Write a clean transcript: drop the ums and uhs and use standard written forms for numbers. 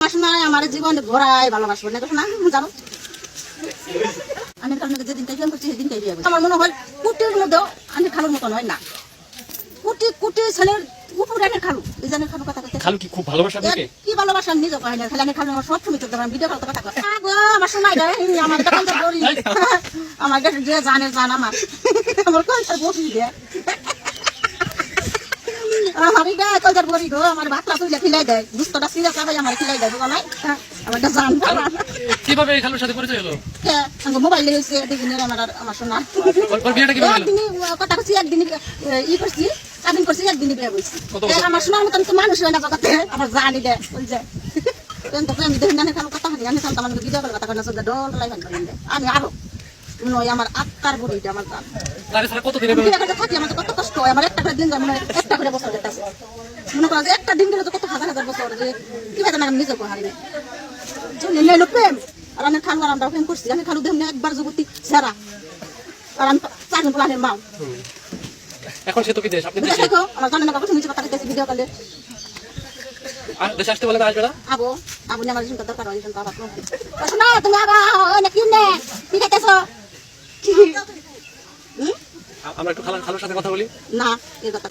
আমার শোনায় আমার জীবনে ভরাই ভালোবাসবো না শোনা জানো আমি কারণ যেদিন প্রেম করছি সেদিন বিয়ে করছি আমার মনে হয় কুটির মধ্যেও আমি খালুর মতন হয় না কুটি কুটি ছেলের উপরে আমি খালু এই জানের খালু কথা কথা খালু কি খুব ভালোবাসা আপনাকে? কি ভালোবাসা নিজে কয় না খালি আমি খালু আমার সব তুমি চলতে ভিডিও কল কথা কথা আমার শোনাই দেয় আমার দোকান করি আমার কাছে যে জানে জান আমার আমার কলচার বসি দেয় আমার এটা কলচার বড়ি গো আমার ভাতটা তুলে খিলাই দেয় দুস্তটা সিরা সবাই আমার খিলাই দেয় বুঝা নাই আমার এটা জান কিভাবে এই খালুর সাথে পরিচয় হলো? আমার মোবাইলে হয়েছে দেখুন আমার শোনা ওর বিয়েটা কিভাবে হলো? একদিনই কথা করছি একদিনই করছি স্বাধীন করছি একদিনই বিয়ে করছি আমার শোনার মতন তো মানুষ হয় না জগতে আমার জানি দে ওই যে আমি দেখি না কথা হয় আমি সালতাম আমাকে ভিডিও করে কথা কয় না সোজা ডল লাই আমি আরো নয় আমার আত্মার বুড়িটা আমার জান তারে সারা কত দিনে বিয়ে করতে থাকি আমার তো কত কষ্ট হয় আমার একটা করে দিন যায় মনে হয় একটা করে বছর যেতেছে মনে করো যে একটা দিন গেলে তো কত হাজার হাজার বছর যে কি ভাই আমি নিজে হারিয়ে নেলো প্রেম আর আমি খালু আর আমরা প্রেম করছি আমি খালু দেখুন একবার যুবতী সেরা আর আমি 4 জন প্লানের মাও এখন সে তো কি দেশ আপনি দেশে দেখো আমার জানেন না কত নিচে কথা কইতেছি ভিডিও কলে আর দেশে আসতে বলে না আসবে না? আবো আবু না আমার শুনতে দরকার হয় শুনতে আবার শোনা তুমি আবার অনেক কি নে কি কইতেছো আমরা একটু খালুর সাথে কথা বলি। না এই কথা